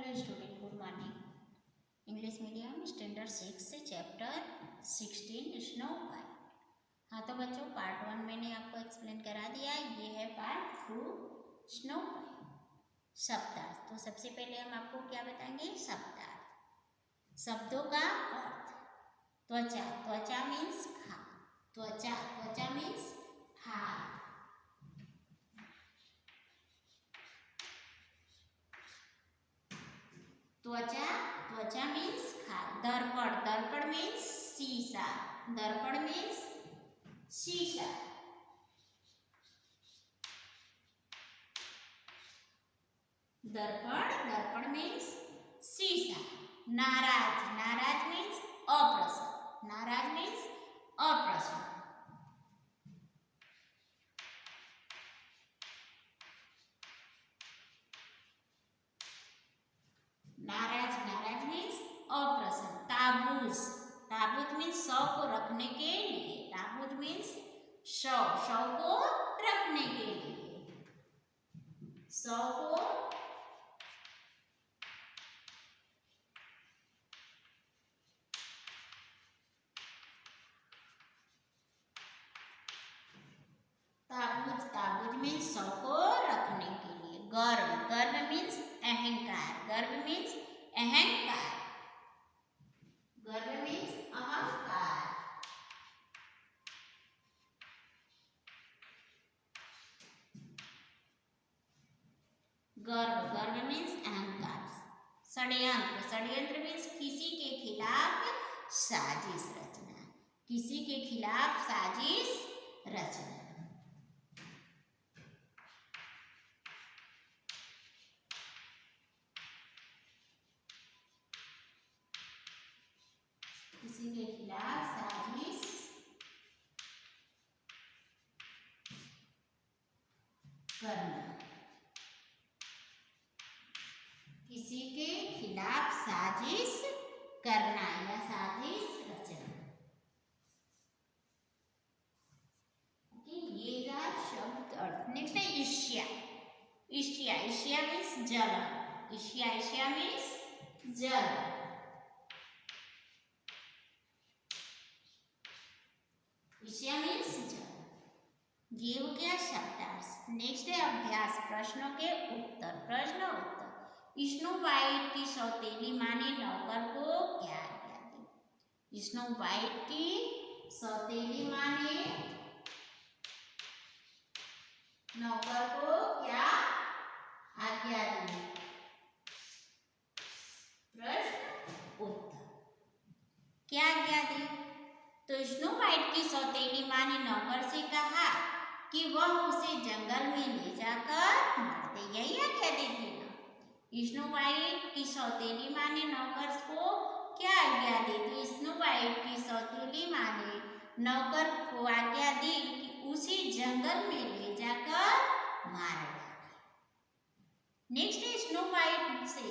Student, good morning. English medium standard 6 से chapter 16 snow white. हाँ तो बच्चों, पार्ट 1 मैंने आपको एक्सप्लेन करा दिया। ये है पार्ट 2 स्नो वाइट। शब्दार्थ। तो सबसे पहले हम आपको क्या बताएंगे? शब्दार्थ। शब्दों का अर्थ। त्वचा। त्वचा मीन्स खा। त्वचा। त्वचा मीन्स खा। त्वचा। त्वचा मीन्स खाल। दर्पण। दर्पण मीन्स शीशा। दर्पण मीन्स शीशा। दर्पण। दर्पण मीन्स शीशा। नाराज। नाराज मीन्स अप्रसन्न। नाराज मीन्स अप्रसन्न। नाराज। नाराज मीन्स अप्रसन्न। ताबूत। ताबूत मीन्स शव को रखने के लिए। ताबूत मीन्स शव। शव को रखने के लिए। शव को ताबूत। ताबूत मीन्स शव को रखने के लिए। गर्व। गर्व मीन्स अहंकार। गर्व मीन्स अहंकार। गर्व मीन्स अहंकार। गर्व। गर्व मीन्स अहंकार। षड्यंत्र। षड्यंत्र मीन्स किसी के खिलाफ साजिश रचना। किसी के खिलाफ साजिश रचना। किसी के खिलाफ साजिश करना। किसी के खिलाफ साजिश करना या साजिश रचना। ओके, ये रहा शब्द अर्थ। नेक्स्ट है ईर्ष्या। ईर्ष्या। ईर्ष्या मीन्स जलन। ईर्ष्या। ईर्ष्या मीन्स जलन। ईर्ष्या मीन्स जलन। ये हो गया शब्दार्थ। नेक्स्ट है अभ्यास। प्रश्नों के उत्तर। प्रश्न उत्तर। स्नो वाइट की सौतेली माँ ने नौकर को क्या आज्ञा दी? स्नो वाइट की सौतेली माँ ने नौकर को क्या आज्ञा दी? प्रश्न उत्तर। क्या आज्ञा दी? तो स्नो वाइट की सौतेली माँ ने नौकर से कहा कि वह उसे जंगल में ले जाकर मार दे। यही आज्ञा दी थी ना। स्नो वाइट की सौतेली माँ ने नौकर को क्या आज्ञा दी थी? स्नो वाइट की सौतेली माँ ने नौकर को आज्ञा दी कि उसे जंगल में ले जाकर मार डाले। नेक्स्ट है स्नो वाइट से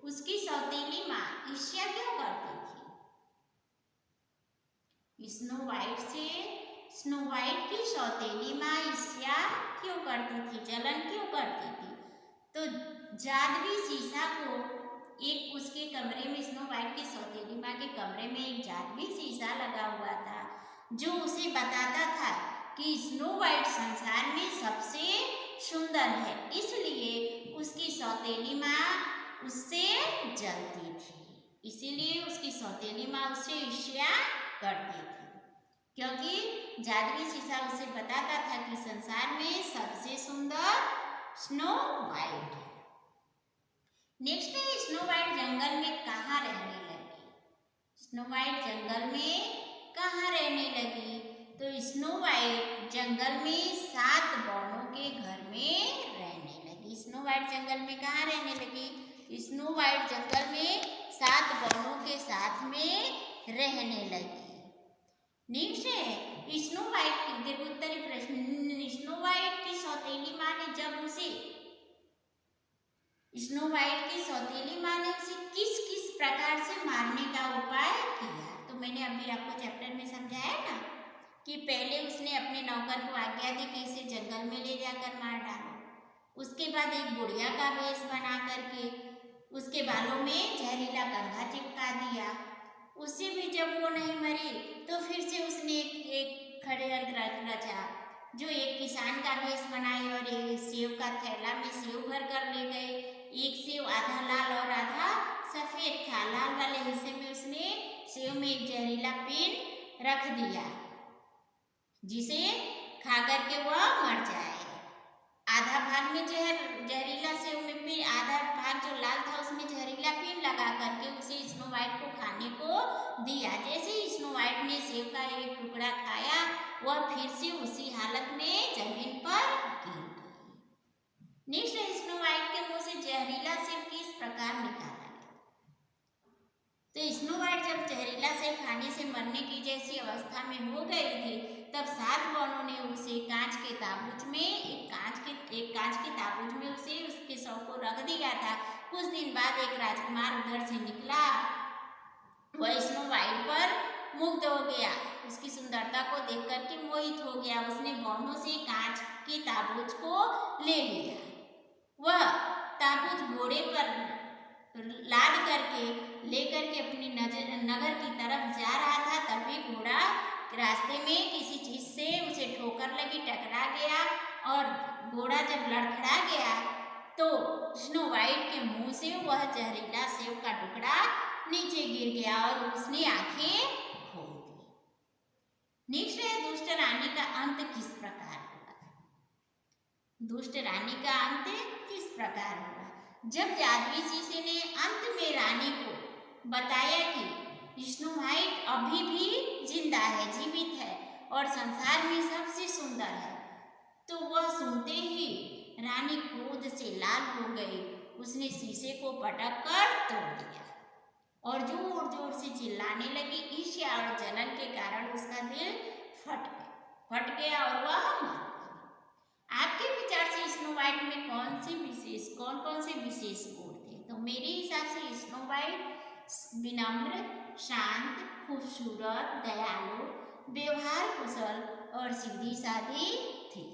उसकी सौतेली माँ ईर्ष्या क्यों करती थी? स्नो वाइट से स्नो वाइट की सौतेली माँ ईर्ष्या क्यों करती थी? जलन क्यों करती थी? तो जादुई शीशा को एक उसके कमरे में, स्नो वाइट की सौतेली माँ के कमरे में एक जादुई शीशा लगा हुआ था जो उसे बताता था कि स्नो वाइट संसार में सबसे सुंदर है। इसलिए उसकी सौतेली माँ उससे जलती थी। इसीलिए उसकी सौतेली माँ उससे ईर्ष्या करती थी, क्योंकि जादुई शीशा उसे बताता था कि संसार में सबसे सुंदर स्नो वाइट है। नेक्स्ट है स्नो वाइट जंगल में कहाँ रहने लगी? स्नो वाइट जंगल में कहाँ रहने लगी? तो स्नो वाइट जंगल में 7 बौनों के घर में रहने लगी। स्नो वाइट जंगल में कहाँ रहने लगी? स्नो वाइट जंगल में 7 बौनों के साथ में रहने लगी। नेक्स्ट है स्नो वाइट की, देखो उत्तरी प्रश्न। स्नो वाइट की सौतेली माँ ने जब उसे स्नो वाइट की सौतेली माँ ने उसे किस किस प्रकार से मारने का उपाय किया? तो मैंने अभी आपको चैप्टर में समझाया ना कि पहले उसने अपने नौकर को आज्ञा दी कि इसे जंगल में ले जाकर मार डालो। उसके बाद एक बुढ़िया का वेश बना करके उसके बालों में जहरीला कंघा चिपका दिया। उससे भी जब वो नहीं मरी तो फिर से उसने एक षड्यंत्र रचा, जो एक किसान का वेश बनाए और एक सेव का थैला में सेव भर कर ले गए। एक सेव आधा लाल और आधा सफेद था। लाल वाले हिस्से में उसने सेव में एक जहरीला पिंड रख दिया, जिसे खा करके वह मर जाए। आधा भाग में जहरीला सेव में पिंड, आधा भाग जो लाल था उसमें जहरीला पिंड लगा करके उसे स्नो वाइट को खाने को दिया। जैसे ही स्नो वाइट ने सेव का एक टुकड़ा खाया, वह फिर से उसी हालत में जमीन पर गिर गई। नेक्स्ट, स्नो वाइट के मुंह से जहरीला सेव किस प्रकार निकाला गया? तो स्नो वाइट जब जहरीला सेव खाने से मरने की जैसी अवस्था में हो गई थी, तब 7 बौनों ने उसे कांच के ताबूत में एक कांच के ताबूत में उसे उसके शव को रख दिया था। कुछ दिन बाद एक राजकुमार उधर से निकला। वह स्नो वाइट पर मुग्ध हो गया, उसकी सुंदरता को देख करके मोहित हो गया। उसने बौनों से कांच के ताबूत को ले लिया। वह ताबूत घोड़े पर लाद करके लेकर के अपनी नगर की तरफ जा रहा था। तभी घोड़ा रास्ते में किसी चीज से उसे ठोकर लगी, टकरा गया और घोड़ा जब लड़खड़ा गया तो स्नो वाइट के मुंह से वह जहरीला सेव का टुकड़ा नीचे गिर गया और उसने आंखें खोल दी। नेक्स्ट है, दुष्ट रानी का अंत किस प्रकार हुआ? दुष्ट रानी का अंत किस प्रकार हुआ? जब जादुई शीशे ने अंत में रानी को बताया कि स्नो वाइट अभी भी जिंदा है, जीवित है और संसार में सबसे सुंदर है, तो वह सुनते ही रानी क्रोध से लाल हो गई। उसने शीशे को पटक कर तोड़ दिया और जोर जोर से चिल्लाने लगी। ईर्ष्या और जलन के कारण उसका दिल फट गया और वह मर गई। आपके विचार से स्नो वाइट में कौन कौन से विशेष गुण थे? तो मेरे हिसाब से स्नो वाइट विनम्र, शांत, खूबसूरत, दयालु, व्यवहार कुशल और सीधी सादी थी।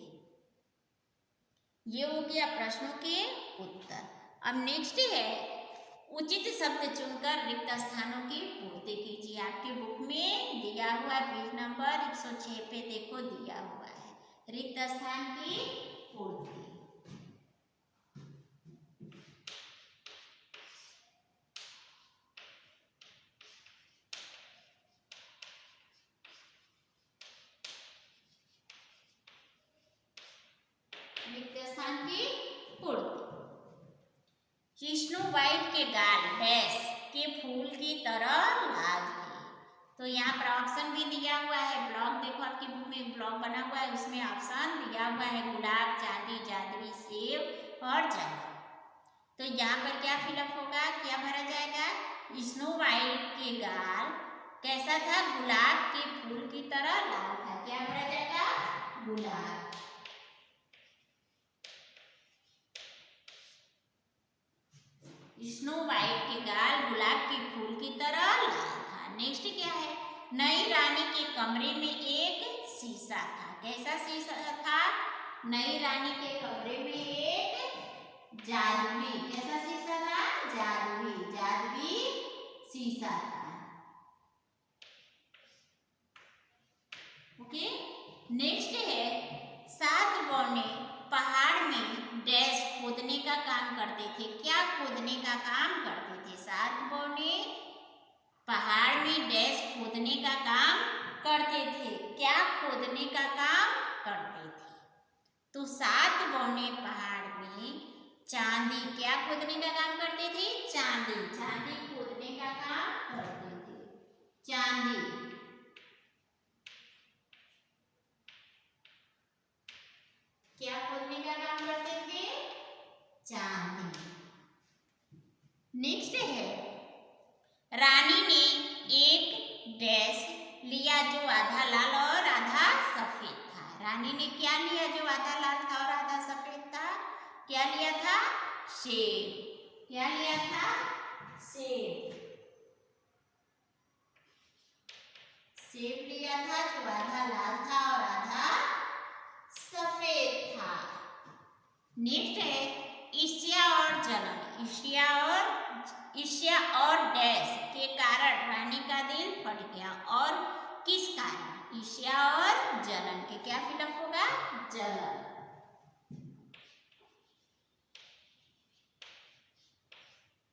ये हो गया प्रश्नों के उत्तर। अब नेक्स्ट है, उचित शब्द चुनकर रिक्त स्थानों की पूर्ति कीजिए। आपकी बुक में दिया हुआ पेज नंबर 106 पे देखो दिया हुआ है रिक्त स्थान की पूर्ति। रिक्त स्थान की पूर्ति। स्नो वाइट के गाल डैश के फूल की तरह लाल थे। तो यहाँ पर ऑप्शन भी दिया हुआ है। ब्लॉक देखो, आपकी बुक में एक ब्लॉक बना हुआ है, उसमें ऑप्शन दिया हुआ है गुलाब, चांदी, जादुई, सेब और जंगल। तो यहाँ पर क्या फिलअप होगा, क्या भरा जाएगा? स्नो वाइट के गाल कैसा था? गुलाब के फूल की तरह लाल था। क्या भरा जाएगा? गुलाब। स्नो वाइट के गाल गुलाब के फूल की तरह लाल था। नेक्स्ट क्या है? नई रानी के कमरे में एक शीशा था। कैसा शीशा था? नई रानी के कमरे में एक जादुई, कैसा शीशा था? जादुई शीशा था। ओके, नेक्स्ट है, 7 बौने पहाड़ में डैश खोदने का काम करते थे। क्या खोदने का काम करते थे? 7 बौने पहाड़ में डैश खोदने का काम करते थे। क्या खोदने का काम करते थे? तो 7 बौने पहाड़ में चांदी, क्या खोदने का काम करते थे? चांदी खोदने का काम करते थे। चांदी। क्या खोदने का काम करते थे? चांदी। नेक्स्ट है, रानी ने एक डैश लिया जो आधा लाल और आधा सफेद था। रानी ने क्या लिया जो आधा लाल था और आधा सफेद था? क्या लिया था? सेब। क्या लिया था? सेब। सेब लिया था जो आधा लाल था और आधा सफेद था। नेक्स्ट है, ईर्ष्या और जलन। ईर्ष्या और ईर्ष्या और डैश के कारण रानी का दिल फट गया। और किस कारण? ईर्ष्या और जलन के क्या फिलअप होगा? जलन।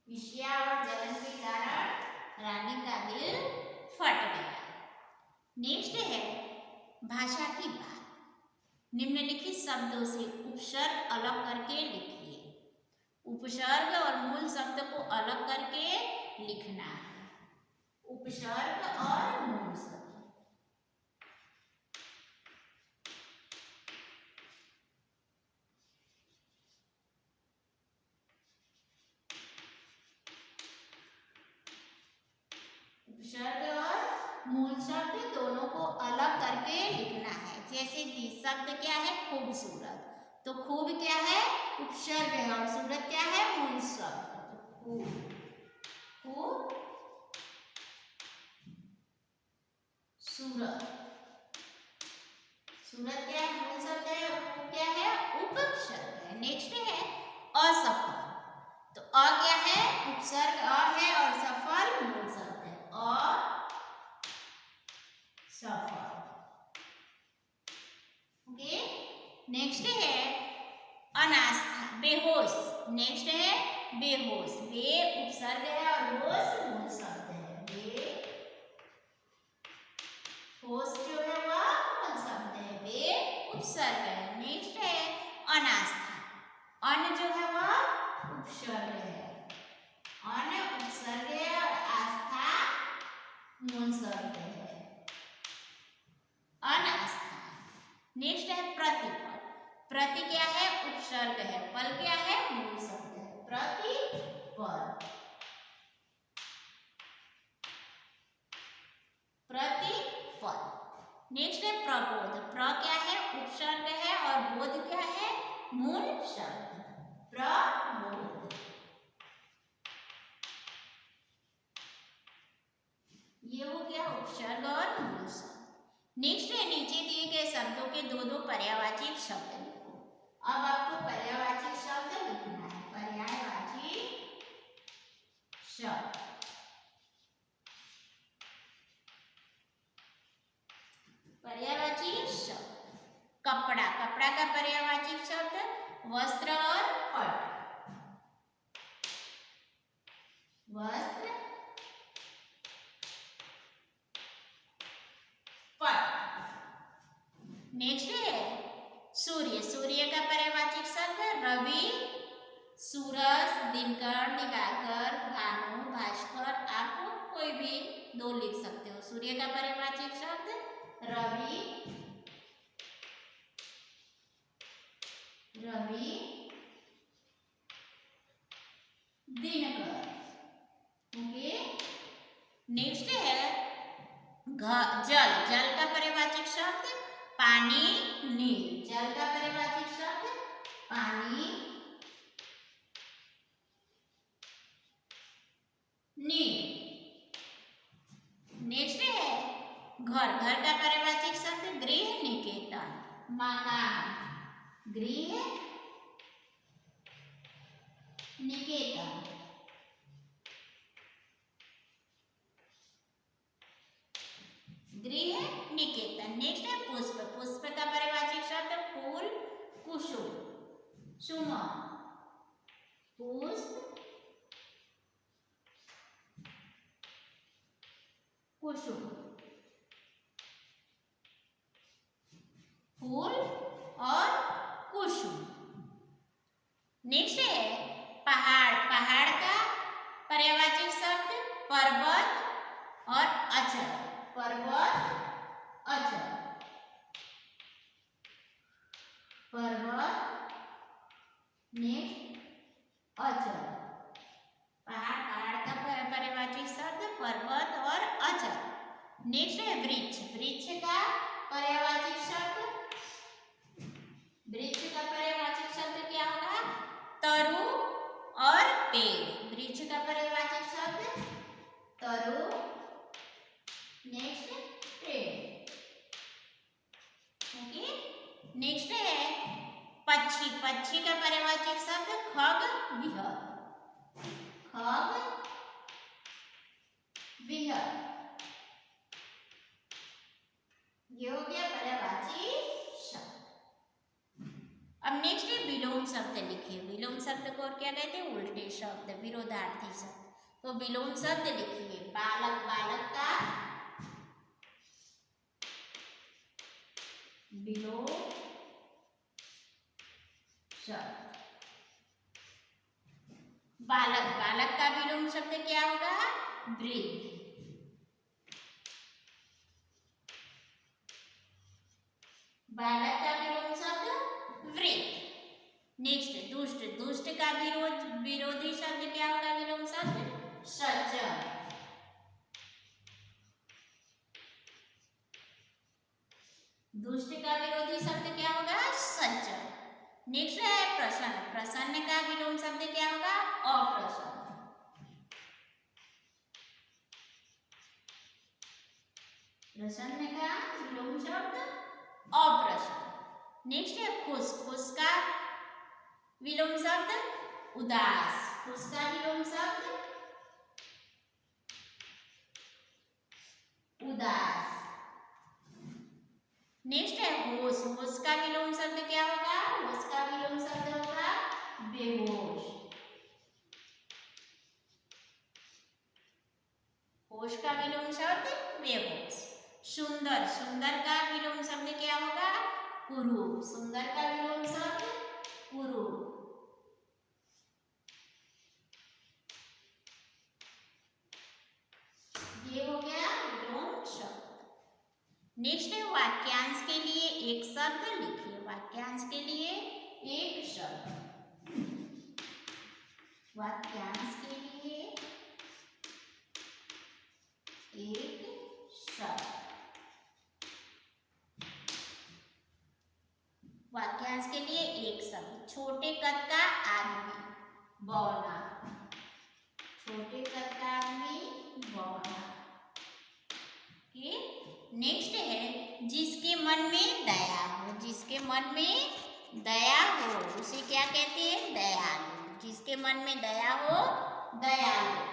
ईर्ष्या और जलन के कारण रानी का दिल फट गया। नेक्स्ट है भाषा की बात। निम्नलिखित शब्दों से उपसर्ग अलग करके लिखिए। उपसर्ग और मूल शब्द को अलग करके लिखना है। उपसर्ग और मूल शब्द। उपसर्ग और मूल शब्द दोनों को अलग करके लिखना है। जैसे कि शब्द क्या है? खूबसूरत, तो खूब क्या है? उपसर्ग है और सूरत क्या है? मूल शब्द। खूब, खूब सूरत। सूरत क्या है? मूल शब्द है और खूब क्या है? उपसर्ग है। नेक्स्ट है असफल। तो अ क्या है? उपसर्ग अ है और सफल मूल शब्द है। असफल। ओके। नेक्स्ट है अनास्था, बेहोश। नेक्स्ट है बेहोश। बे उपसर्ग है और होश मूल शब्द है। बे होश जो है वह मूल शब्द है। बे उपसर्ग है। नेक्स्ट है अनास्था। अन जो है वह उपसर्ग है। अन उपसर्ग है और आस्था मूल शब्द है। अनास्था। नेक्स्ट है प्रतिपल। प्रति क्या है? उपसर्ग है। पल क्या है? मूल शब्द है। प्रतिपल। प्रतिपल। नेक्स्ट है प्रबोध। प्र क्या है? उपसर्ग है और बोध क्या है? मूल शब्द। प्रबोध। ये हो गया उपसर्ग और मूल शब्द। नेक्स्ट है नीचे दिए गए शब्दों के दो दो पर्यायवाची शब्द लिखो। अब आपको पर्यायवाची शब्द लिखना है। पर्यायवाची शब्द। पर्यायवाची शब्द। कपड़ा, कपड़ा का पर्यायवाची शब्द वस्त्र और पट। वस्त्र, पट। नेक्स्ट है सूर्य। सूर्य का पर्यायवाची शब्द रवि, सूरज, दिनकर, दिवाकर, भानु, भास्कर। आप कोई भी दो लिख सकते हो। सूर्य का पर्यायवाची शब्द रवि, रवि, दिनकर। ओके। नेक्स्ट है जल। जल का पर्यायवाची शब्द पानी, नील। जल का पर्यायवाची शब्द पानी, नील। नेक्स्ट है घर। घर का पर्यायवाची शब्द गृह, निकेतन, मकान। गृह, निकेतन। गृह, निकेतन। नेक्स्ट है पुष्प। पुष्प का पर्यायवाची शब्द फूल, कुसुम, सुमन। पुष्प, कुसुम, फूल और कुसुम। नेक्स्ट है पहाड़। पहाड़ का पर्यायवाची शब्द पर्वत और अचल। पर्वत, अचल। पर्वत, नेक्स्ट अचल। पहाड़, पहाड़ का पर्यायवाची शब्द पर्वत और अचल। नेक्स्ट है वृक्ष। वृक्ष का पर्यायवाची शब्द, वृक्ष का पर्यायवाची शब्द क्या होगा? तरु और पेड़। वृक्ष का पर्यायवाची शब्द तरु, नेक्स्ट पेड़। ओके। नेक्स्ट है पक्षी। पक्षी का पर्यायवाची शब्द खग, विहग। खग, विहर। ये हो गया पर्यायवाची शब्द। अब नेक्स्ट है विलोम शब्द लिखिए। विलोम शब्द को और क्या कहते हैं? उल्टे शब्द, विरोधार्थी शब्द। तो विलोम शब्द लिखिए। बालक, बालक का विलोम शब्द। बालक, बालक का विलोम शब्द क्या होगा? वृद्ध। बालक का विलोम शब्द वृद्ध। नेक्स्ट दुष्ट, दुष्ट का विरोधी शब्द क्या होगा? विलोम शब्द सज्जन। दुष्ट का विरोधी शब्द क्या होगा? सज्जन। नेक्स्ट है प्रसन्न, प्रसन्न का विलोम शब्द क्या होगा? अप्रसन्न। प्रसन्न का विलोम शब्द अप्रसन्न। नेक्स्ट है खुश, खुश का विलोम शब्द उदास। खुश का विलोम शब्द उदास। नेक्स्ट है होश, होश का विलोम शब्द क्या होगा? होश का विलोम शब्द होगा बेहोश। होश का विलोम शब्द बेहोश। सुंदर, सुंदर का विलोम शब्द क्या होगा? कुरूप। सुंदर का विलोम शब्द कुरूप। ये हो गया विलोम शब्द। नेक्स्ट है वाक्यांश के लिए एक शब्द लिखिए। वाक्यांश के लिए एक शब्द। वाक्यांश के लिए एक शब्द। वाक्यांश के लिए एक शब्द। छोटे कद का आदमी, बौना। छोटे कद का आदमी, बौना। नेक्स्ट है जिसके मन में दया हो। जिसके मन में दया हो उसे क्या कहते हैं? दयालु। जिसके मन में दया हो, दयालु।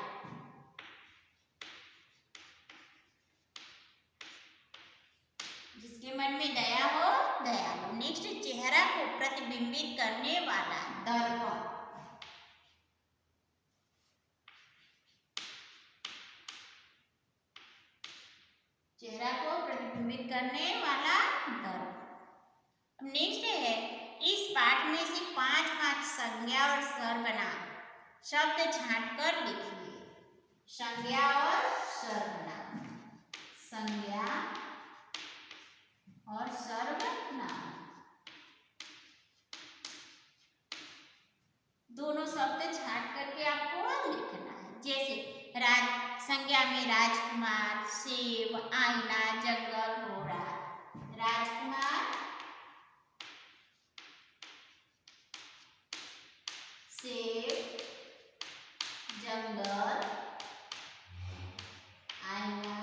जिसके मन में दया हो, दयालु। नेक्स्ट चेहरा को प्रतिबिंबित करने वाला, दर्पण। चेहरा को प्रतिबिंबित करने वाला दर्पण। नेक्स्ट है इस पाठ में से 5 संज्ञा और सर्वनाम शब्द छांटकर लिखिए। संज्ञा और सर्वनाम। संज्ञा और सर्वनाम दोनों शब्द छांट करके आपको लिखना है। जैसे संज्ञा में राजकुमार, सेब, आईना, जंगल, घोड़ा। राजकुमार, सेब, जंगल, आईना,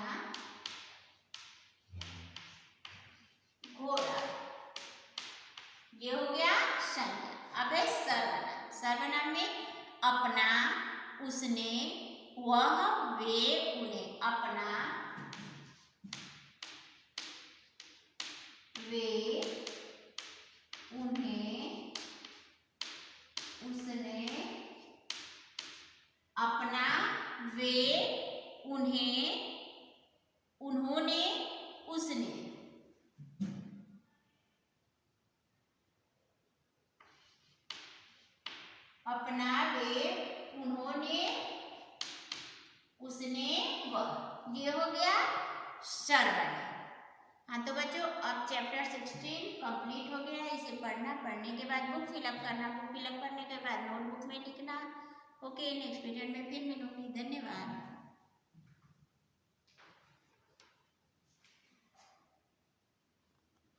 घोड़ा। ये हो गया संज्ञा। अब है सर्वनाम। सर्वनाम में अपना, उसने, वह, वे, उन्हें। अपना, वे, उन्हें, उसने। अपना, वे, उन्हें, उन्होंने, उसने। अपना, वे, उन्होंने, उसने, वह। ये हो गया सर्वनाम। हाँ तो बच्चों अब चैप्टर 16 कंप्लीट हो गया है। इसे पढ़ना, पढ़ने के बाद बुक फिलअप करना, बुक फिलअप करने के बाद नोटबुक में लिखना। ओके, नेक्स्ट पीरियड में फिर मिलूंगी। धन्यवाद।